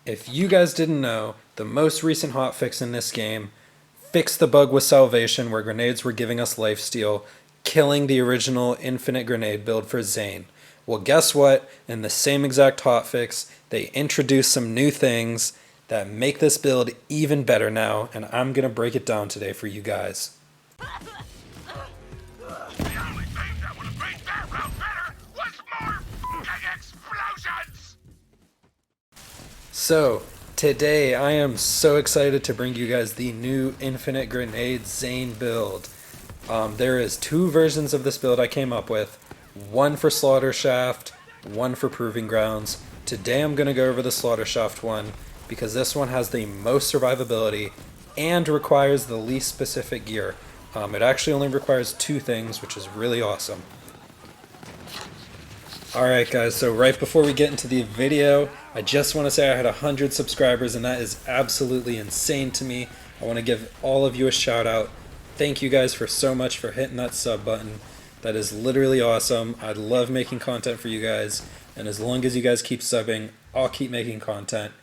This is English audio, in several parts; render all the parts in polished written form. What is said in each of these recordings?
If you guys didn't know, the most recent hotfix in this game fixed the bug with Salvation where grenades were giving us lifesteal, killing the original infinite grenade build for Zane. Well, guess what? In the same exact hotfix, they introduced some new things that make this build even better now, and I'm going to break it down today for you guys. The only thing that would have made that round better was more fucking explosions! So, today I am so excited to bring you guys the new Infinite Grenade Zane build. There is two versions of this build I came up with. One for Slaughter Shaft, one for Proving Grounds. Today I'm going to go over the Slaughter Shaft one because this one has the most survivability and requires the least specific gear. It actually only requires two things, which is really awesome. Alright guys, so right before we get into the video, I just want to say I had 100 subscribers and that is absolutely insane to me. I want to give all of you a shout out. Thank you guys for so much for hitting that sub button. That is literally awesome. I love making content for you guys, and as long as you guys keep subbing, I'll keep making content.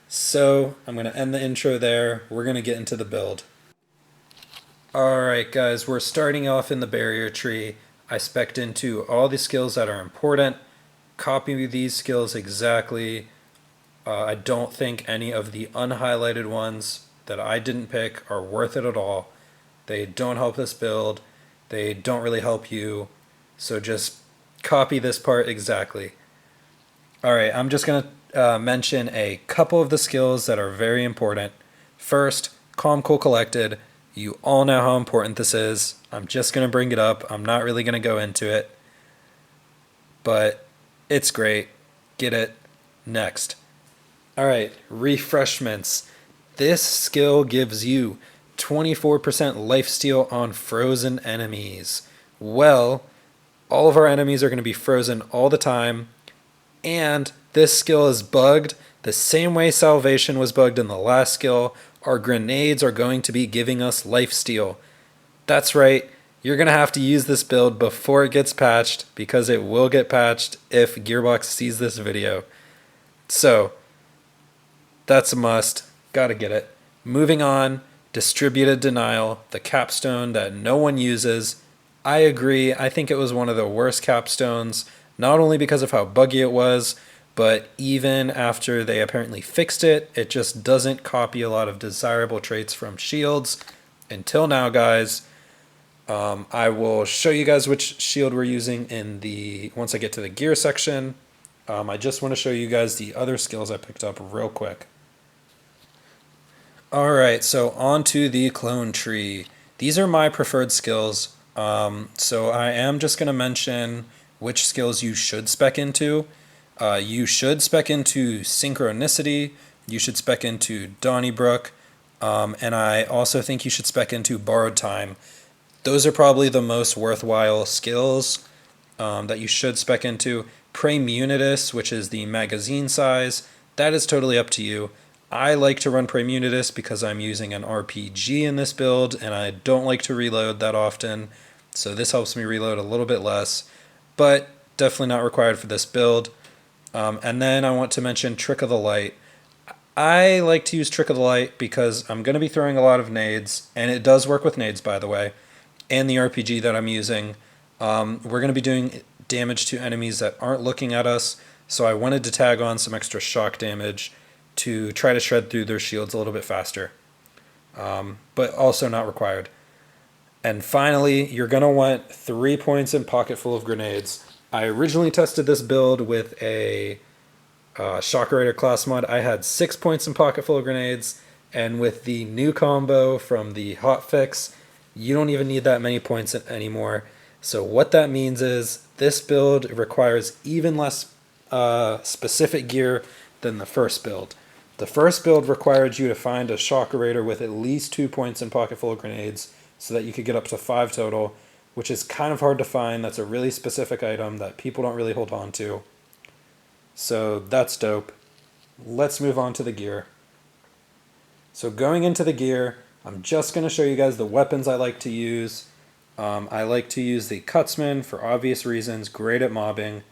So, I'm going to end the intro there. We're going to get into the build. Alright guys, we're starting off in the barrier tree. I spec'd into all the skills that are important. Copy these skills exactly. I don't think any of the unhighlighted ones that I didn't pick are worth it at all. They don't help this build. They don't really help you. So just copy this part exactly. Alright, I'm just going to mention a couple of the skills that are very important. First, Calm, Cool, Collected. You all know how important this is. I'm just going to bring it up. I'm not really going to go into it. But it's great. Get it. Next. Alright, Refreshments. This skill gives you 24% lifesteal on frozen enemies. Well, all of our enemies are going to be frozen all the time. And this skill is bugged the same way Salvation was bugged in the last skill. Our grenades are going to be giving us lifesteal. That's right, you're going to have to use this build before it gets patched because it will get patched if Gearbox sees this video. So, that's a must. Gotta get it. Moving on, Distributed Denial, the capstone that no one uses. I agree, I think it was one of the worst capstones, not only because of how buggy it was, but even after they apparently fixed it, it just doesn't copy a lot of desirable traits from shields. Until now, guys. I will show you guys which shield we're using once I get to the gear section. I just want to show you guys the other skills I picked up real quick. Alright, so on to the clone tree. These are my preferred skills. So I am just going to mention which skills you should spec into. You should spec into Synchronicity, you should spec into Donnybrook, and I also think you should spec into Borrowed Time. Those are probably the most worthwhile skills that you should spec into. Praemunitus, which is the magazine size, that is totally up to you. I like to run Praemunitus because I'm using an RPG in this build, and I don't like to reload that often, so this helps me reload a little bit less, but definitely not required for this build. And then I want to mention Trick of the Light. I like to use Trick of the Light because I'm going to be throwing a lot of nades, and it does work with nades, by the way, and the RPG that I'm using. We're going to be doing damage to enemies that aren't looking at us, so I wanted to tag on some extra shock damage to try to shred through their shields a little bit faster, but also not required. And finally, you're going to want 3 points in Pocket Full of Grenades. I originally tested this build with a Shocker Raider class mod. I had 6 points in Pocket Full of Grenades, and with the new combo from the hotfix, you don't even need that many points anymore. So what that means is this build requires even less specific gear than the first build. The first build required you to find a Shocker Raider with at least 2 points in Pocket Full of Grenades so that you could get up to 5 total, which is kind of hard to find. That's a really specific item that people don't really hold on to. So that's dope. Let's move on to the gear. So going into the gear, I'm just going to show you guys the weapons I like to use. I like to use the Cutsman for obvious reasons, great at mobbing,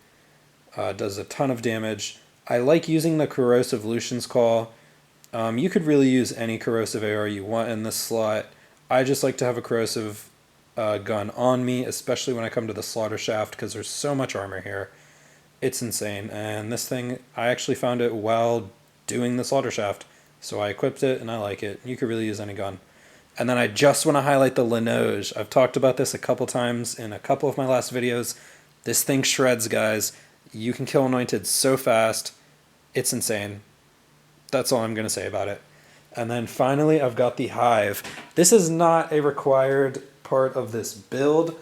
does a ton of damage. I like using the Corrosive Lucian's Call. You could really use any corrosive AR you want in this slot. I just like to have a corrosive gun on me, especially when I come to the Slaughter Shaft, because there's so much armor here. It's insane. And this thing, I actually found it while doing the Slaughter Shaft, so I equipped it and I like it. You could really use any gun. And then I just want to highlight the Linoge. I've talked about this a couple times in a couple of my last videos. This thing shreds, guys. You can kill Anointed so fast. It's insane. That's all I'm going to say about it. And then finally, I've got the Hive. This is not a required part of this build,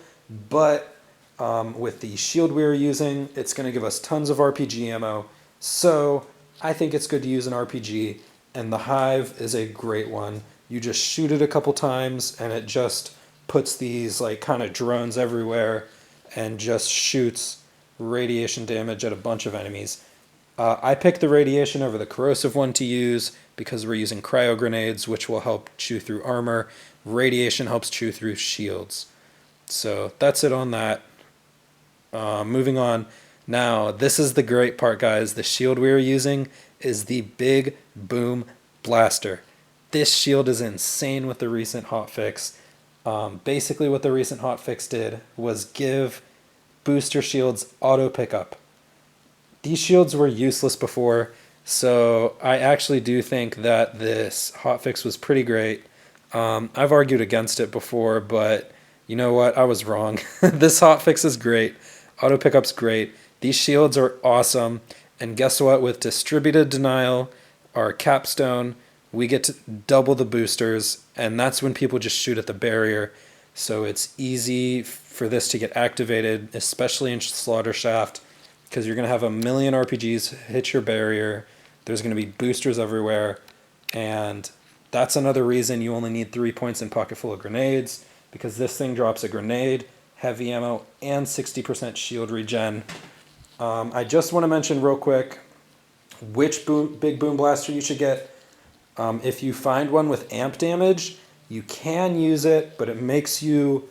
but with the shield we're using, it's going to give us tons of RPG ammo. So I think it's good to use an RPG, and the Hive is a great one. You just shoot it a couple times, and it just puts these like kind of drones everywhere and just shoots radiation damage at a bunch of enemies. I picked the radiation over the corrosive one to use because we're using cryo grenades, which will help chew through armor. Radiation helps chew through shields. So that's it on that. Moving on. Now, this is the great part, guys. The shield we are using is the Big Boom Blaster. This shield is insane with the recent hotfix. Basically what the recent hotfix did was give booster shields auto pickup. These shields were useless before, so I actually do think that this hotfix was pretty great. I've argued against it before, but you know what? I was wrong. This hotfix is great. Auto pickup's great. These shields are awesome. And guess what? With distributed denial, our capstone, we get to double the boosters, and that's when people just shoot at the barrier. So it's easy for this to get activated, especially in Slaughter Shaft, because you're going to have a million RPGs hit your barrier. There's going to be boosters everywhere, and that's another reason you only need 3 points in Pocket Full of Grenades, because this thing drops a grenade, heavy ammo, and 60% shield regen. I just want to mention real quick which Big Boom Blaster you should get. If you find one with amp damage, you can use it, but it makes you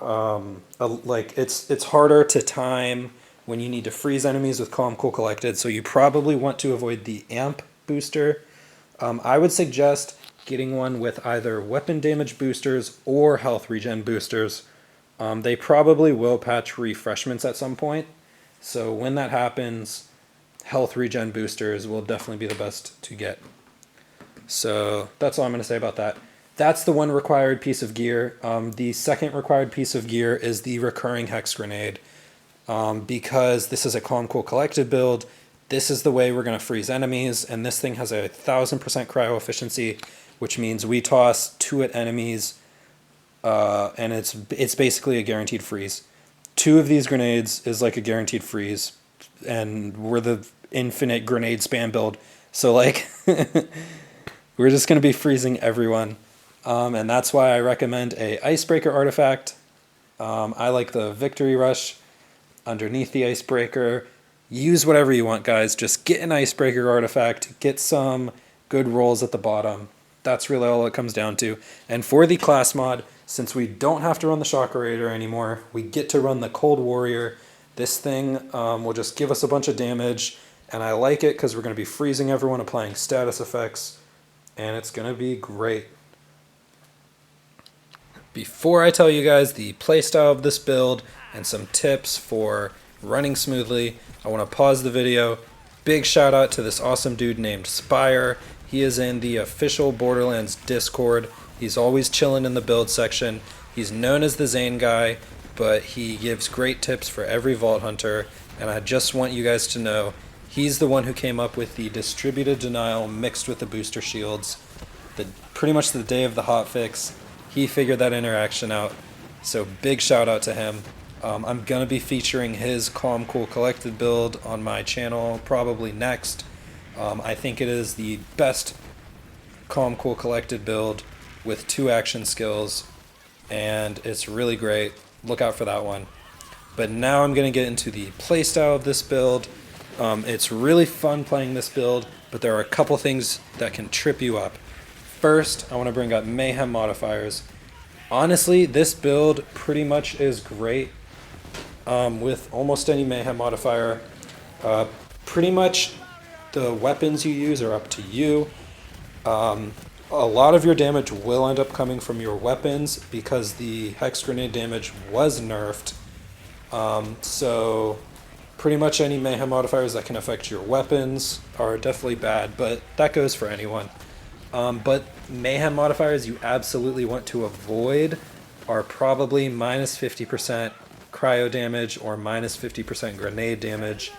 it's harder to time when you need to freeze enemies with Calm, Cool, Collected, so you probably want to avoid the amp booster. I would suggest getting one with either weapon damage boosters or health regen boosters. They probably will patch refreshments at some point, so when that happens, health regen boosters will definitely be the best to get. So that's all I'm going to say about that. That's the one required piece of gear. The second required piece of gear is the recurring hex grenade. Because this is a Calm, Cool, Collected build, this is the way we're going to freeze enemies, and this thing has a 1000% cryo efficiency, which means we toss 2 at enemies, and it's basically a guaranteed freeze. 2 of these grenades is like a guaranteed freeze, and we're the infinite grenade spam build, so like we're just going to be freezing everyone, and that's why I recommend a Icebreaker artifact. I like the Victory Rush underneath the Icebreaker. Use whatever you want, guys. Just get an Icebreaker artifact, get some good rolls at the bottom. That's really all it comes down to. And for the class mod, since we don't have to run the Shock Raider anymore, we get to run the Cold Warrior. This thing will just give us a bunch of damage, and I like it because we're going to be freezing everyone, applying status effects, and it's going to be great. Before I tell you guys the playstyle of this build and some tips for running smoothly, I want to pause the video. Big shout out to this awesome dude named Spire. He is in the official Borderlands Discord. He's always chilling in the build section. He's known as the Zane guy, but he gives great tips for every Vault Hunter, and I just want you guys to know he's the one who came up with the distributed denial mixed with the booster shields. Pretty much the day of the hotfix, he figured that interaction out, so big shout out to him. I'm going to be featuring his Calm, Cool, Collected build on my channel probably next. I think it is the best Calm, Cool, Collected build with 2 action skills, and it's really great. Look out for that one. But now I'm going to get into the playstyle of this build. It's really fun playing this build, but there are a couple things that can trip you up. First, I want to bring up Mayhem modifiers. Honestly, this build pretty much is great with almost any Mayhem modifier. Pretty much the weapons you use are up to you. A lot of your damage will end up coming from your weapons because the hex grenade damage was nerfed. So pretty much any mayhem modifiers that can affect your weapons are definitely bad, but that goes for anyone. But mayhem modifiers you absolutely want to avoid are probably minus 50% cryo damage or minus 50% grenade damage.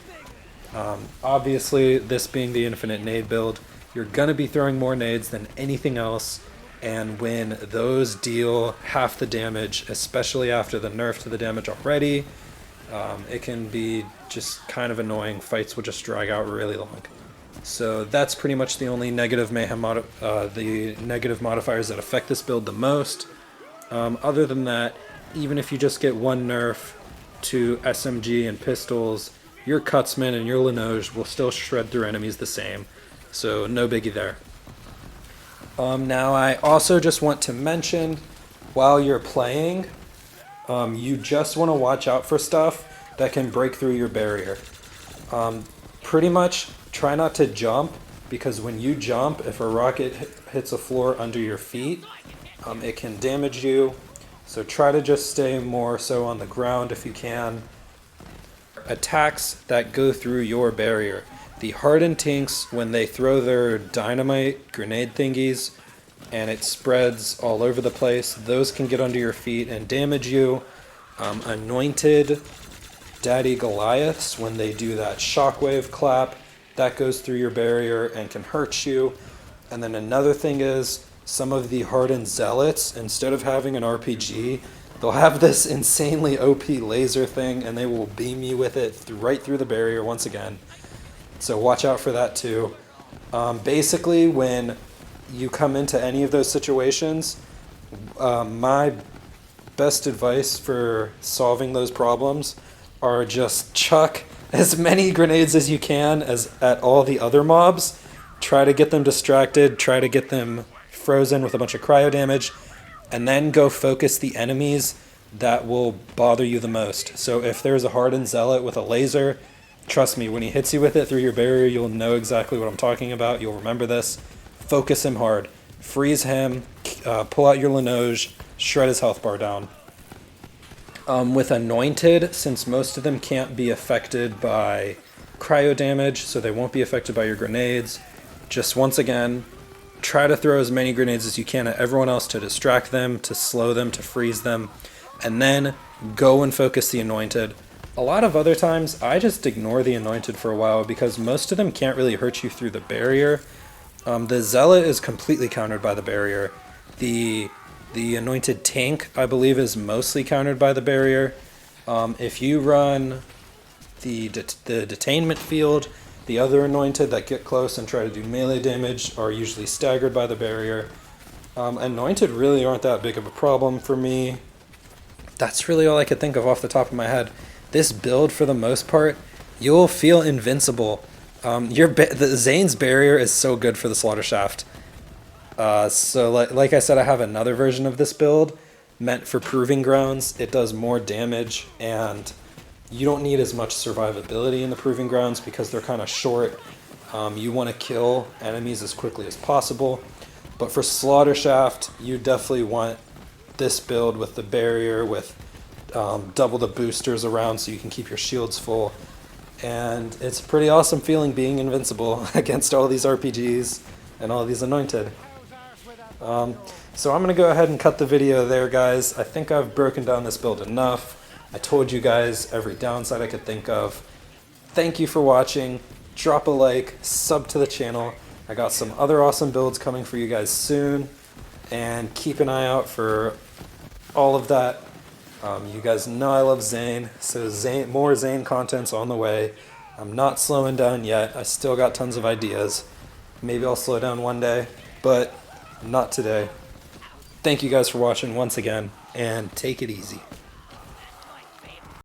Obviously, this being the infinite nade build, you're going to be throwing more nades than anything else, and when those deal half the damage, especially after the nerf to the damage already, it can be just kind of annoying. Fights will just drag out really long. So that's pretty much the only negative mayhem the negative modifiers that affect this build the most. Other than that, even if you just get one nerf to SMG and pistols, your Cutsman and your Linoge will still shred through enemies the same. So no biggie there. Now I also just want to mention, while you're playing, you just want to watch out for stuff that can break through your barrier. Pretty much try not to jump, because when you jump, if a rocket hits a floor under your feet, it can damage you. So try to just stay more so on the ground if you can. Attacks that go through your barrier. The hardened tinks, when they throw their dynamite grenade thingies and it spreads all over the place, those can get under your feet and damage you. Anointed Daddy Goliaths, when they do that shockwave clap, that goes through your barrier and can hurt you. And then another thing is, some of the hardened zealots, instead of having an RPG, they'll have this insanely OP laser thing, and they will beam you with it right through the barrier once again. So watch out for that too. Basically, when you come into any of those situations, my best advice for solving those problems are just chuck as many grenades as you can at all the other mobs. Try to get them distracted, try to get them frozen with a bunch of cryo damage, and then go focus the enemies that will bother you the most. So if there's a hardened zealot with a laser, trust me, when he hits you with it through your barrier, you'll know exactly what I'm talking about. You'll remember this. Focus him hard. Freeze him. Pull out your Linoge. Shred his health bar down. With Anointed, since most of them can't be affected by cryo damage, so they won't be affected by your grenades, just once again, try to throw as many grenades as you can at everyone else to distract them, to slow them, to freeze them, and then go and focus the Anointed. A lot of other times, I just ignore the Anointed for a while because most of them can't really hurt you through the barrier. The Zealot is completely countered by the barrier. The Anointed tank, I believe, is mostly countered by the barrier. If you run the detainment field, the other Anointed that get close and try to do melee damage are usually staggered by the barrier. Anointed really aren't that big of a problem for me. That's really all I could think of off the top of my head. This build, for the most part, you'll feel invincible. The Zane's barrier is so good for the Slaughter Shaft. So like I said, I have another version of this build meant for Proving Grounds. It does more damage, and you don't need as much survivability in the Proving Grounds because they're kind of short. You want to kill enemies as quickly as possible. But for Slaughter Shaft, you definitely want this build with the barrier, with double the boosters around so you can keep your shields full. And it's a pretty awesome feeling being invincible against all these RPGs and all these Anointed. So I'm going to go ahead and cut the video there, guys. I think I've broken down this build enough. I told you guys every downside I could think of. Thank you for watching. Drop a like, sub to the channel. I got some other awesome builds coming for you guys soon. And keep an eye out for all of that. You guys know I love Zane, so more Zane content's on the way. I'm not slowing down yet. I still got tons of ideas. Maybe I'll slow down one day, but not today. Thank you guys for watching once again, and take it easy.